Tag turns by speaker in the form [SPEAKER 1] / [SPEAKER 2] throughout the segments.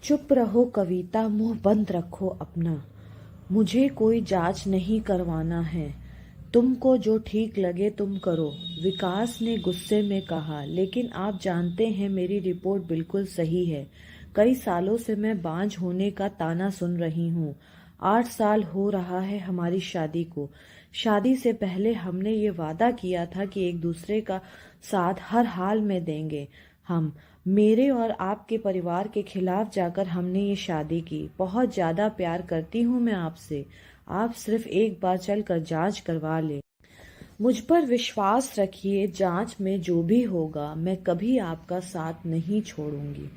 [SPEAKER 1] चुप रहो कविता, मुंह बंद रखो अपना। मुझे कोई जांच नहीं करवाना है। तुमको जो ठीक लगे तुम करो, विकास ने गुस्से में कहा। लेकिन आप जानते हैं मेरी रिपोर्ट बिल्कुल सही है। कई सालों से मैं बांझ होने का ताना सुन रही हूँ। 8 साल हो रहा है हमारी शादी को। शादी से पहले हमने ये वादा किया था कि एक दूसरे का साथ हर हाल में देंगे। हम मेरे और आपके परिवार के खिलाफ जाकर हमने ये शादी की। बहुत ज्यादा प्यार करती हूँ मैं आपसे। आप सिर्फ एक बार चलकर जांच करवा ले। मुझ पर विश्वास रखिए, जांच में जो भी होगा मैं कभी आपका साथ नहीं छोड़ूंगी।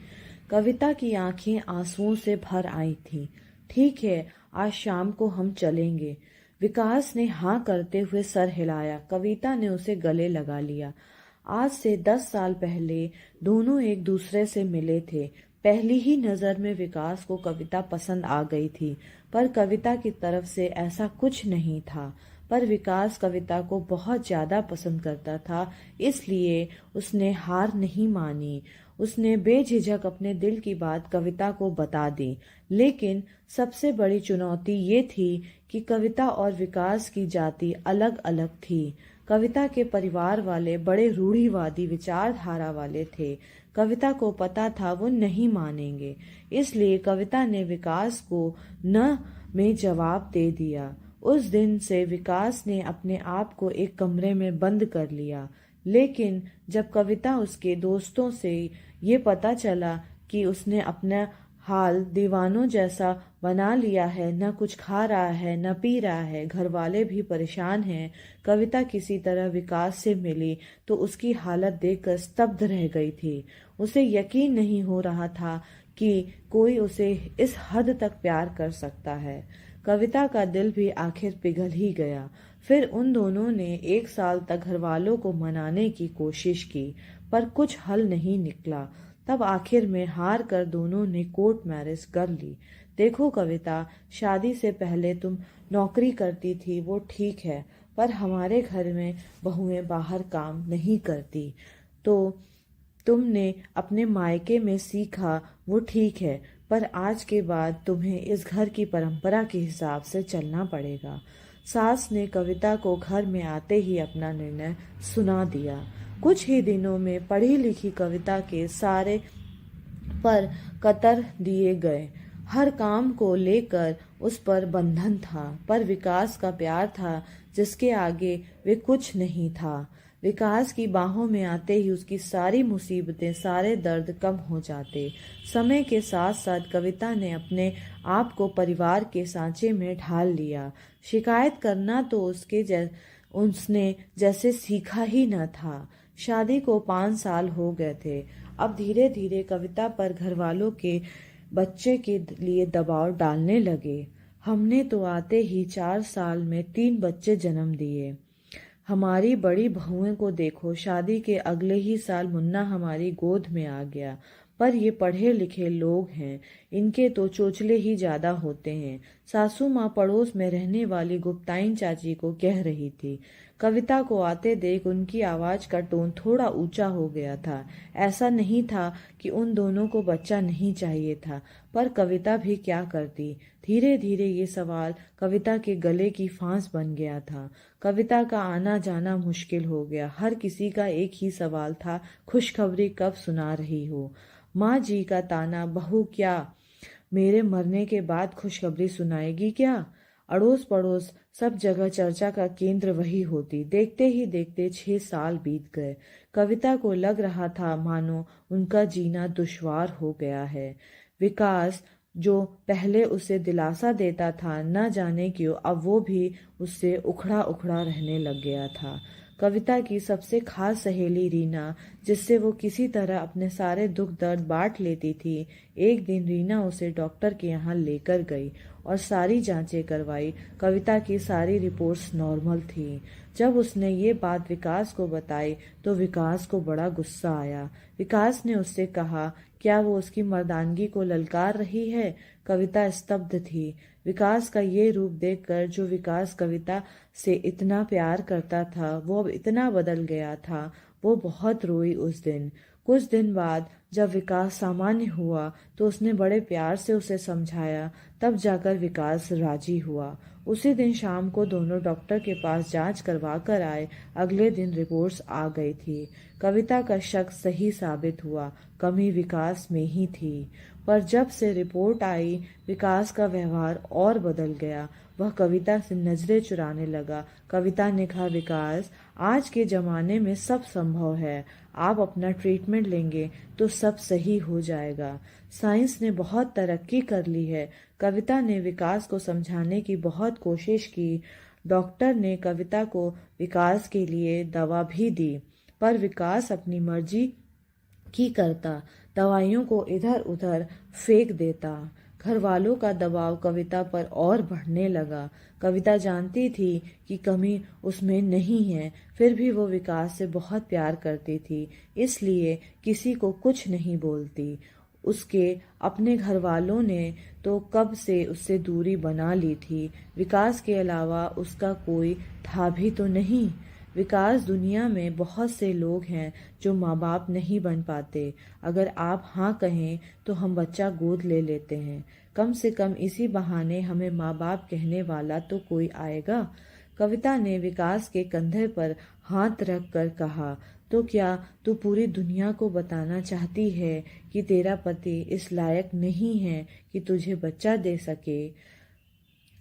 [SPEAKER 1] कविता की आंखें आंसुओं से भर आई थीं। ठीक है, आज शाम को हम चलेंगे। विकास ने हाँ करते हुए सर हिलाया। कविता ने उसे गले लगा लिया। आज से 10 साल पहले दोनों एक दूसरे से मिले थे। पहली ही नजर में विकास को कविता पसंद आ गई थी, पर कविता की तरफ से ऐसा कुछ नहीं था। पर विकास कविता को बहुत ज्यादा पसंद करता था, इसलिए उसने हार नहीं मानी। उसने बेझिझक अपने दिल की बात कविता को बता दी। लेकिन सबसे बड़ी चुनौती ये थी कि कविता और विकास की जाति अलग अलग थी। कविता के परिवार वाले बड़े रूढ़िवादी विचारधारा वाले थे। कविता को पता था वो नहीं मानेंगे, इसलिए कविता ने विकास को न में जवाब दे दिया। उस दिन से विकास ने अपने आप को एक कमरे में बंद कर लिया। लेकिन जब कविता उसके दोस्तों से ये पता चला कि उसने अपना हाल दीवानों जैसा बना लिया है, न कुछ खा रहा है न पी रहा है, घर वाले भी परेशान हैं, कविता किसी तरह विकास से मिली तो उसकी हालत देखकर स्तब्ध रह गई थी। उसे यकीन नहीं हो रहा था कि कोई उसे इस हद तक प्यार कर सकता है। कविता का दिल भी आखिर पिघल ही गया। फिर उन दोनों ने 1 साल तक घरवालों को मनाने की कोशिश की, पर कुछ हल नहीं निकला। तब आखिर में हार कर दोनों ने कोर्ट मैरिज कर ली। देखो कविता, शादी से पहले तुम नौकरी करती थी वो ठीक है, पर हमारे घर में बहुएं बाहर काम नहीं करती। तो तुमने अपने मायके में सीखा वो ठीक है, पर आज के बाद तुम्हें इस घर की परंपरा के हिसाब से चलना पड़ेगा। सास ने कविता को घर में आते ही अपना निर्णय सुना दिया। कुछ ही दिनों में पढ़ी लिखी कविता के सारे पर कतर दिए गए। हर काम को लेकर उस पर बंधन था, पर विकास का प्यार था जिसके आगे वे कुछ नहीं था। विकास की बाहों में आते ही उसकी सारी मुसीबतें, सारे दर्द कम हो जाते। समय के साथ साथ कविता ने अपने आप को परिवार के सांचे में ढाल लिया। शिकायत करना तो उसने जैसे सीखा ही न था। शादी को 5 साल हो गए थे। अब धीरे धीरे कविता पर घरवालों के बच्चे के लिए दबाव डालने लगे। हमने तो आते ही 4 साल में 3 बच्चे जन्म दिए। हमारी बड़ी बहुओं को देखो, शादी के अगले ही साल मुन्ना हमारी गोद में आ गया। पर ये पढ़े लिखे लोग हैं, इनके तो चोचले ही ज्यादा होते हैं। सासू माँ पड़ोस में रहने वाली गुप्ताइन चाची को कह रही थी। कविता को आते देख उनकी आवाज का टोन थोड़ा ऊंचा हो गया था। ऐसा नहीं था कि उन दोनों को बच्चा नहीं चाहिए था, पर कविता भी क्या करती। धीरे धीरे ये सवाल कविता के गले की फांस बन गया था। कविता का आना जाना मुश्किल हो गया। हर किसी का एक ही सवाल था, खुशखबरी कब सुना रही हो। माँ जी का ताना, बहू क्या मेरे मरने के बाद खुशखबरी सुनाएगी क्या। अड़ोस पड़ोस सब जगह चर्चा का केंद्र वही होती। देखते ही देखते 6 साल बीत गए। कविता को लग रहा था मानो उनका जीना दुश्वार हो गया है। विकास जो पहले उसे दिलासा देता था, न जाने क्यों अब वो भी उससे उखड़ा उखड़ा रहने लग गया था। कविता की सबसे खास सहेली रीना, जिससे वो किसी तरह अपने सारे दुख दर्द बांट लेती थी, एक दिन रीना उसे डॉक्टर के यहाँ लेकर गई और सारी जांचें करवाई। कविता की सारी रिपोर्ट्स नॉर्मल थी। जब उसने ये बात विकास को बताई तो विकास को बड़ा गुस्सा आया। विकास ने उससे कहा, क्या वो उसकी मर्दानगी को ललकार रही है। कविता स्तब्ध थी। विकास का ये रूप देखकर, जो विकास कविता से इतना प्यार करता था वो अब इतना बदल गया था। वो बहुत रोई उस दिन। कुछ दिन बाद जब विकास सामान्य हुआ तो उसने बड़े प्यार से उसे समझाया, तब जाकर विकास राजी हुआ। उसी दिन शाम को दोनों डॉक्टर के पास जांच करवा कर आए। अगले दिन रिपोर्ट्स आ गई थी। कविता का शक सही साबित हुआ, कमी विकास में ही थी। पर जब से रिपोर्ट आई, विकास का व्यवहार और बदल गया। वह कविता से नजरें चुराने लगा। कविता ने कहा, विकास, आज के जमाने में सब संभव है। आप अपना ट्रीटमेंट लेंगे तो सब सही हो जाएगा। साइंस ने बहुत तरक्की कर ली है। कविता ने विकास को समझाने की बहुत कोशिश की। डॉक्टर ने कविता को विकास के लिए दवा भी दी, पर विकास अपनी मर्जी की करता, दवाइयों को इधर उधर फेंक देता। घर वालों का दबाव कविता पर और बढ़ने लगा। कविता जानती थी कि कमी उसमें नहीं है, फिर भी वो विकास से बहुत प्यार करती थी, इसलिए किसी को कुछ नहीं बोलती। उसके अपने घर वालों ने तो कब से उससे दूरी बना ली थी। विकास के अलावा उसका कोई था भी तो नहीं। विकास, दुनिया में बहुत से लोग हैं जो माँ बाप नहीं बन पाते। अगर आप हाँ कहें तो हम बच्चा गोद ले लेते हैं। कम से कम इसी बहाने हमें माँ बाप कहने वाला तो कोई आएगा। कविता ने विकास के कंधे पर हाथ रख कर कहा, तो क्या तू पूरी दुनिया को बताना चाहती है कि तेरा पति इस लायक नहीं है कि तुझे बच्चा दे सके?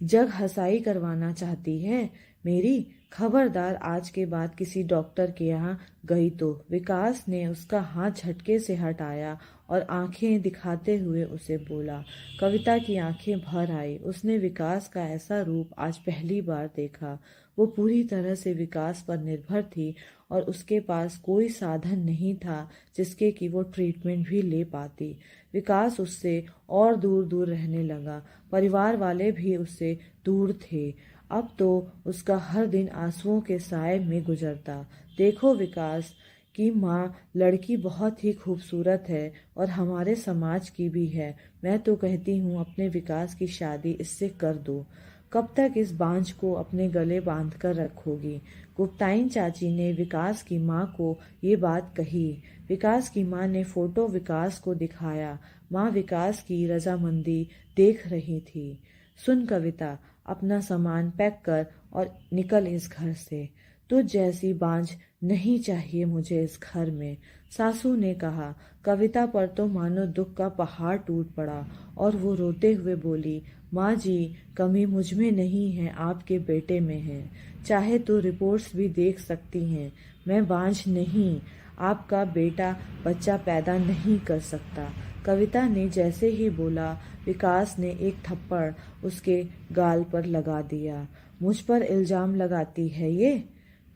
[SPEAKER 1] जग हंसाई करवाना चाहती है मेरी? खबरदार, आज के बाद किसी डॉक्टर के यहाँ गई तो। विकास ने उसका हाथ झटके से हटाया और आंखें दिखाते हुए उसे बोला। कविता की आंखें भर आई। उसने विकास का ऐसा रूप आज पहली बार देखा। वो पूरी तरह से विकास पर निर्भर थी और उसके पास कोई साधन नहीं था जिसके कि वो ट्रीटमेंट भी ले पाती। विकास उससे और दूर दूर रहने लगा। परिवार वाले भी उससे दूर थे। अब तो उसका हर दिन आंसुओं के साए में गुजरता। देखो विकास की माँ, लड़की बहुत ही खूबसूरत है और हमारे समाज की भी है। मैं तो कहती हूँ अपने विकास की शादी इससे कर दो। कब तक इस बांझ को अपने गले बांध कर रखोगी? गुप्ताइन चाची ने विकास की माँ को ये बात कही। विकास की माँ ने फोटो विकास को दिखाया। माँ विकास की रजामंदी देख रही थी। सुन कविता, अपना सामान पैक कर और निकल इस घर से। तुझ जैसी बांझ नहीं चाहिए मुझे इस घर में, सासू ने कहा। कविता पर तो मानो दुख का पहाड़ टूट पड़ा और वो रोते हुए बोली, माँ जी, कमी मुझ में नहीं है, आपके बेटे में है। चाहे तो रिपोर्ट्स भी देख सकती हैं। मैं बांझ नहीं, आपका बेटा बच्चा पैदा नहीं कर सकता। कविता ने जैसे ही बोला, विकास ने एक थप्पड़ उसके गाल पर लगा दिया। मुझ पर इल्जाम लगाती है ये?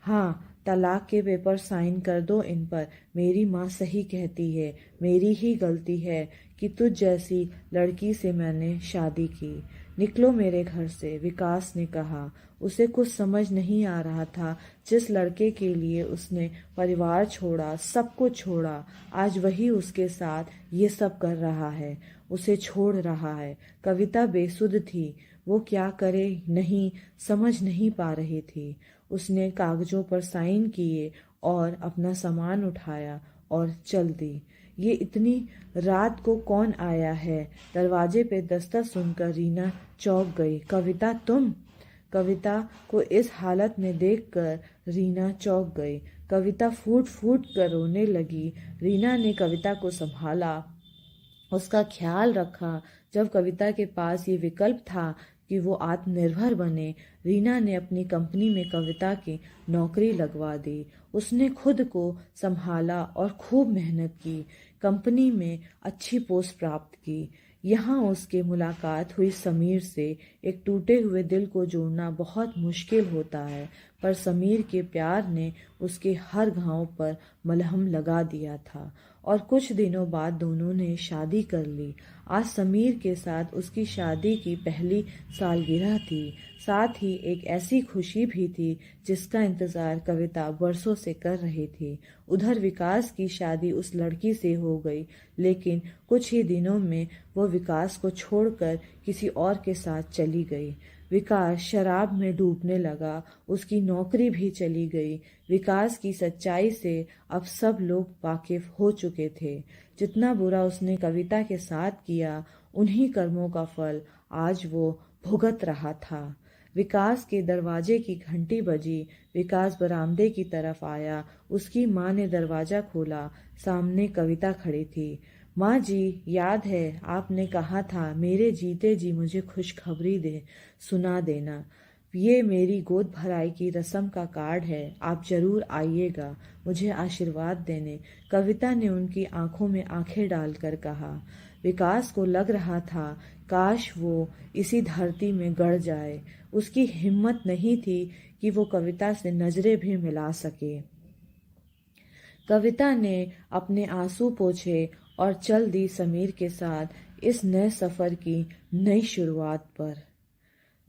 [SPEAKER 1] हाँ, तलाक के पेपर साइन कर दो इन पर। मेरी माँ सही कहती है, मेरी ही गलती है कि तुझ जैसी लड़की से मैंने शादी की। निकलो मेरे घर से, विकास ने कहा। उसे कुछ समझ नहीं आ रहा था। जिस लड़के के लिए उसने परिवार छोड़ा, सब कुछ छोड़ा, आज वही उसके साथ ये सब कर रहा है, उसे छोड़ रहा है। कविता बेसुध थी। वो क्या करे नहीं समझ नहीं पा रही थी। उसने कागजों पर साइन किए और अपना सामान उठाया और चल दी। ये इतनी रात को कौन आया है? दरवाजे पे दस्तक सुनकर रीना चौंक गई। कविता, तुम? कविता को इस हालत में देखकर रीना चौंक गई। कविता फूट फूट कर रोने लगी। रीना ने कविता को संभाला, उसका ख्याल रखा। जब कविता के पास ये विकल्प था कि वो आत्मनिर्भर बने, रीना ने अपनी कंपनी में कविता की नौकरी लगवा दी। उसने खुद को संभाला और खूब मेहनत की। कंपनी में अच्छी पोस्ट प्राप्त की। यहाँ उसके मुलाकात हुई समीर से। एक टूटे हुए दिल को जोड़ना बहुत मुश्किल होता है, पर समीर के प्यार ने उसके हर घाव पर मलहम लगा दिया था और कुछ दिनों बाद दोनों ने शादी कर ली। आज समीर के साथ उसकी शादी की पहली सालगिरह थी। साथ ही एक ऐसी खुशी भी थी जिसका इंतजार कविता बरसों से कर रही थी। उधर विकास की शादी उस लड़की से हो गई, लेकिन कुछ ही दिनों में वो विकास को छोड़कर किसी और के साथ चली गई। विकास शराब में डूबने लगा। उसकी नौकरी भी चली गई। विकास की सच्चाई से अब सब लोग वाकिफ हो चुके थे, जितना बुरा उसने कविता के साथ किया, उन्हीं कर्मों का फल आज वो भुगत रहा था। विकास के दरवाजे की घंटी बजी। विकास बरामदे की तरफ आया। उसकी माँ ने दरवाजा खोला। सामने कविता खड़ी थी। माँ जी, याद है आपने कहा था मेरे जीते जी मुझे खुशखबरी सुना देना। ये मेरी गोद भराई की रस्म का कार्ड है, आप जरूर आइएगा मुझे आशीर्वाद देने। कविता ने उनकी आंखों में आंखें डालकर कहा। विकास को लग रहा था काश वो इसी धरती में गड़ जाए। उसकी हिम्मत नहीं थी कि वो कविता से नजरें भी मिला सके। कविता ने अपने आंसू पोंछे और चल दी समीर के साथ इस नए सफर की नई शुरुआत पर।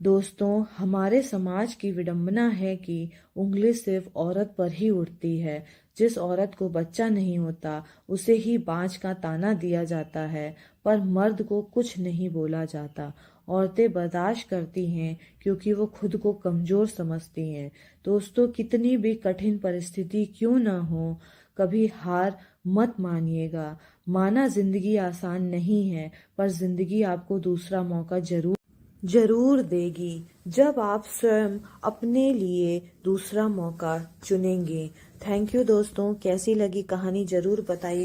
[SPEAKER 1] दोस्तों, हमारे समाज की विडंबना है कि उंगली सिर्फ औरत पर ही उठती है। जिस औरत को बच्चा नहीं होता उसे ही बांझ का ताना दिया जाता है, पर मर्द को कुछ नहीं बोला जाता। औरतें बर्दाश्त करती हैं क्योंकि वो खुद को कमजोर समझती हैं। दोस्तों, कितनी भी कठिन परिस्थिति क्यों ना हो, कभी हार मत मानिएगा। माना जिंदगी आसान नहीं है, पर जिंदगी आपको दूसरा मौका जरूर देगी जब आप स्वयं अपने लिए दूसरा मौका चुनेंगे। थैंक यू दोस्तों, कैसी लगी कहानी जरूर बताइएगा।